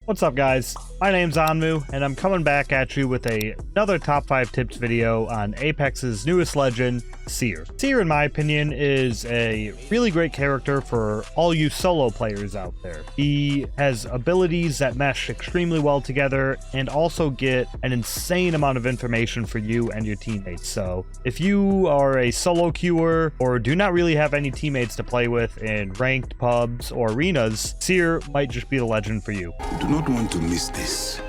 What's up, guys? My name's Onmuu, and I'm coming back at you with another top 5 tips video on Apex's newest legend, Seer. Seer, in my opinion, is a really great character for all you solo players out there. He has abilities that mesh extremely well together and also get an insane amount of information for you and your teammates. So if you are a solo queuer or do not really have any teammates to play with in ranked pubs or arenas, Seer might just be the legend for you. You do not want to miss this.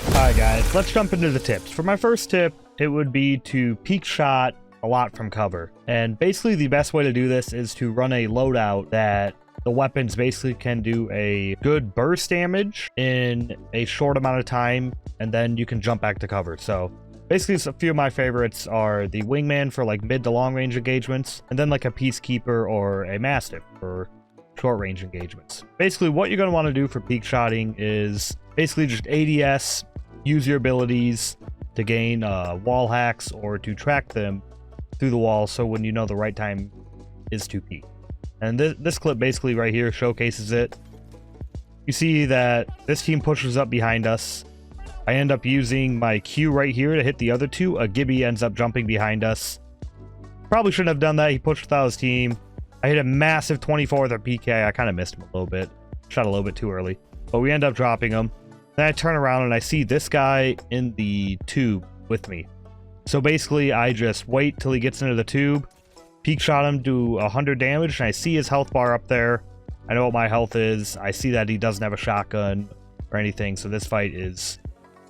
Alright guys, let's jump into the tips. For my first tip, it would be to peek shot a lot from cover. And basically the best way to do this is to run a loadout that the weapons basically can do a good burst damage in a short amount of time, and then you can jump back to cover. So basically a few of my favorites are the wingman for like mid to long range engagements, and then like a peacekeeper or a mastiff for short range engagements. Basically what you're going to want to do for peek shotting is basically just ADS, use your abilities to gain wall hacks or to track them through the wall, so when you know the right time is to peek. And this clip basically right here showcases it. You see that this team pushes up behind us. I end up using my Q right here to hit the other two. A Gibby ends up jumping behind us. Probably shouldn't have done that. He pushed without his team. I hit a massive 24 with our PK. I kind of missed him a little bit. Shot a little bit too early. But we end up dropping him. Then I turn around and I see this guy in the tube with me. So basically, I just wait till he gets into the tube, peek shot him, do 100 damage, and I see his health bar up there. I know what my health is. I see that he doesn't have a shotgun or anything, so this fight is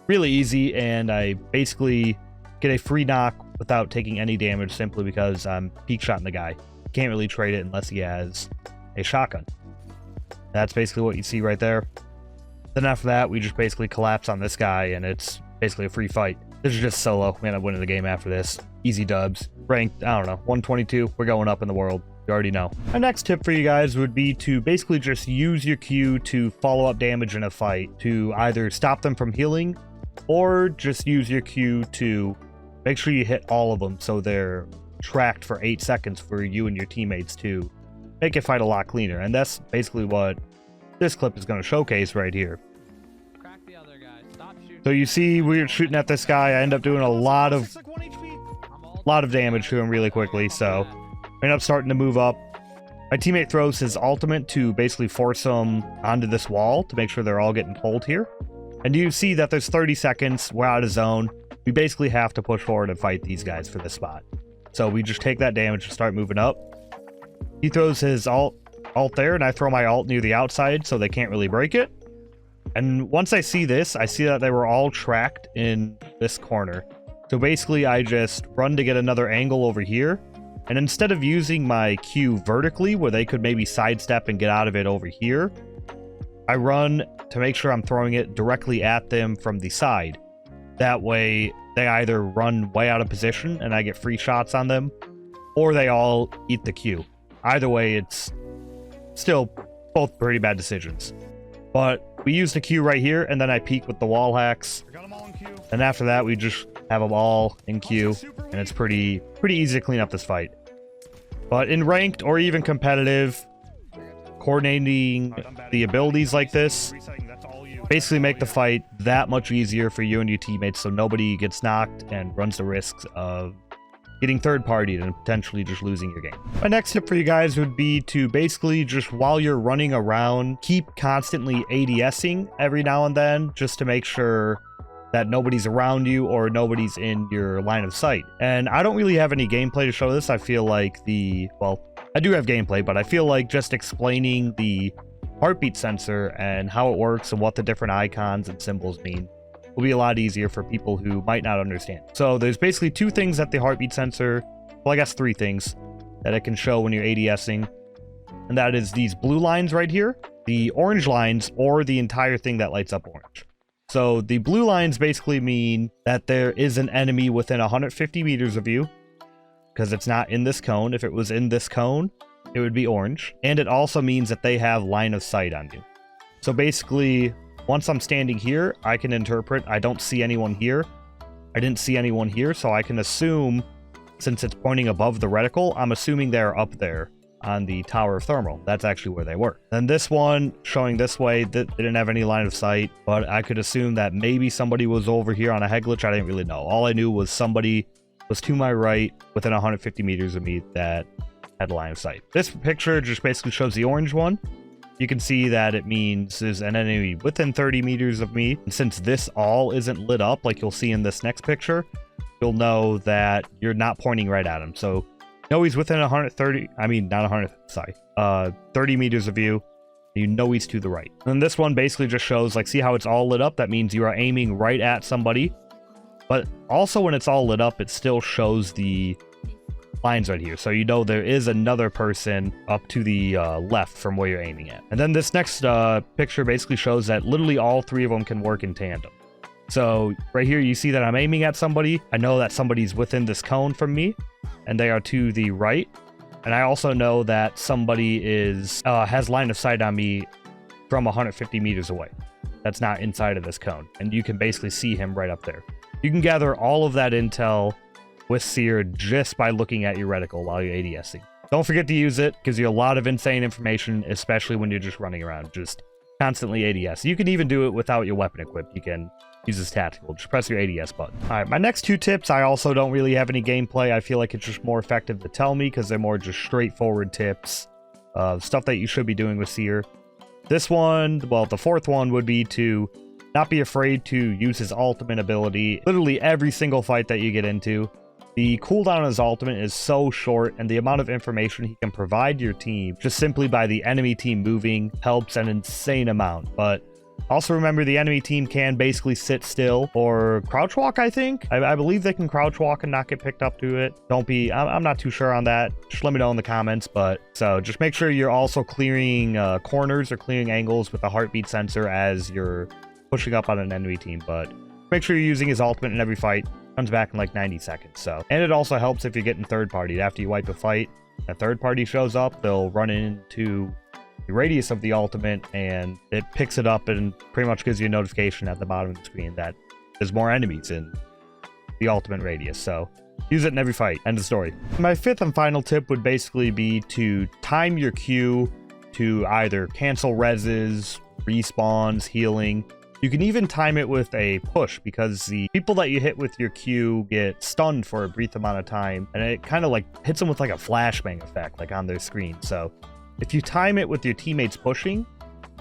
really easy, and I basically get a free knock without taking any damage simply because I'm peek shotting the guy. Can't really trade it unless he has a shotgun. That's basically what you see right there. Then after that, we just basically collapse on this guy, and it's basically a free fight. This is just solo. We end up winning the game after this. Easy dubs. Ranked, I don't know, 122. We're going up in the world. You already know. My next tip for you guys would be to basically just use your Q to follow up damage in a fight, to either stop them from healing, or just use your Q to make sure you hit all of them so they're tracked for 8 seconds for you and your teammates to make it fight a lot cleaner. And that's basically what this clip is going to showcase right here. So you see we're shooting at this guy. I end up doing a lot of damage to him really quickly, so I end up starting to move up. My teammate throws his ultimate to basically force him onto this wall to make sure they're all getting pulled here. And you see that there's 30 seconds. We're out of zone. We basically have to push forward and fight these guys for this spot. So we just take that damage and start moving up. He throws his alt there, and I throw my alt near the outside so they can't really break it. And once I see this, I see that they were all tracked in this corner. So basically, I just run to get another angle over here. And instead of using my Q vertically, where they could maybe sidestep and get out of it over here, I run to make sure I'm throwing it directly at them from the side. That way, they either run way out of position and I get free shots on them, or they all eat the Q. Either way, it's still both pretty bad decisions. But we use the Q right here, and then I peek with the wall hacks. And after that, we just have them all in Q, and it's pretty easy to clean up this fight. But in ranked or even competitive, coordinating the abilities like this basically make the fight that much easier for you and your teammates, so nobody gets knocked and runs the risks of getting third-partied and potentially just losing your game. My next tip for you guys would be to basically just, while you're running around, keep constantly ADSing every now and then, just to make sure that nobody's around you or nobody's in your line of sight. And I don't really have any gameplay to show this. I feel like well, I do have gameplay, but I feel like just explaining the heartbeat sensor and how it works and what the different icons and symbols mean will be a lot easier for people who might not understand. So there's basically 2 things that the heartbeat sensor, well, I guess 3 things that it can show when you're ADSing. And that is these blue lines right here, the orange lines, or the entire thing that lights up orange. So the blue lines basically mean that there is an enemy within 150 meters of you, because it's not in this cone. If it was in this cone, it would be orange. And it also means that they have line of sight on you. So basically, once I'm standing here, I can interpret I don't see anyone here. I didn't see anyone here, so I can assume, since it's pointing above the reticle, I'm assuming they're up there. on the Tower of Thermal. That's actually where they were. Then this one showing this way, that didn't have any line of sight, but I could assume that maybe somebody was over here on a head glitch. I didn't really know. All I knew was somebody was to my right within 150 meters of me that had a line of sight. This picture just basically shows the orange one. You can see that it means there's an enemy within 30 meters of me. And since this all isn't lit up, like you'll see in this next picture, you'll know that you're not pointing right at him. So, know he's within 130, I mean, not 100, sorry, 30 meters of you. You know he's to the right. And this one basically just shows, like, see how it's all lit up? That means you are aiming right at somebody. But also when it's all lit up, it still shows the lines right here, so you know there is another person up to the left from where you're aiming at. And then this next picture basically shows that literally all three of them can work in tandem. So right here you see that I'm aiming at somebody. I know that somebody's within this cone from me and they are to the right, and I also know that somebody is has line of sight on me from 150 meters away. That's not inside of this cone, and you can basically see him right up there. You can gather all of that intel with Seer just by looking at your reticle while you're ADSing. Don't forget to use it. Gives you a lot of insane information, especially when you're just running around, just constantly ADS. You can even do it without your weapon equipped. You can use this tactical. Just press your ADS button. All right, my next two tips, I also don't really have any gameplay. I feel like it's just more effective to tell me because they're more just straightforward tips. Stuff that you should be doing with Seer. This one, well, the fourth one would be to not be afraid to use his ultimate ability. Literally every single fight that you get into. The cooldown on his ultimate is so short, and the amount of information he can provide your team just simply by the enemy team moving helps an insane amount. But also remember, the enemy team can basically sit still or crouch walk, I think. I believe they can crouch walk and not get picked up to it. I'm not too sure on that. Just let me know in the comments. But so just make sure you're also clearing corners or clearing angles with a heartbeat sensor as you're pushing up on an enemy team. But make sure you're using his ultimate in every fight. Comes back in like 90 seconds. So, and it also helps if you're getting third party. After you wipe a fight, a third party shows up, they'll run into the radius of the ultimate and it picks it up and pretty much gives you a notification at the bottom of the screen that there's more enemies in the ultimate radius. So use it in every fight. End of story. My fifth and final tip would basically be to time your Q to either cancel reses, respawns, healing. You can even time it with a push because the people that you hit with your Q get stunned for a brief amount of time, and it kind of like hits them with like a flashbang effect, like on their screen. So if you time it with your teammates pushing,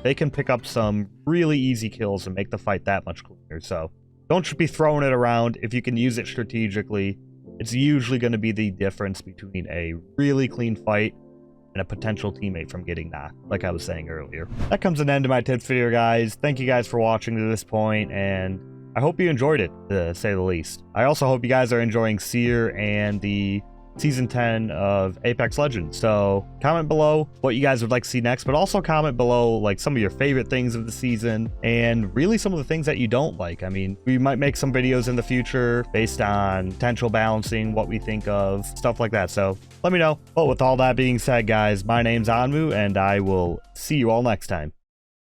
they can pick up some really easy kills and make the fight that much cleaner. So don't just be throwing it around. If you can use it strategically, it's usually going to be the difference between a really clean fight and a potential teammate from getting knocked, like I was saying earlier. That comes to an end to my tips video, guys. Thank you guys for watching to this point, and I hope you enjoyed it, to say the least. I also hope you guys are enjoying Seer and the Season 10 of Apex Legends. So comment below what you guys would like to see next, but also comment below like some of your favorite things of the season and really some of the things that you don't like. I mean, we might make some videos in the future based on potential balancing, what we think of, stuff like that. So let me know. But with all that being said, guys, my name's Onmuu, and I will see you all next time.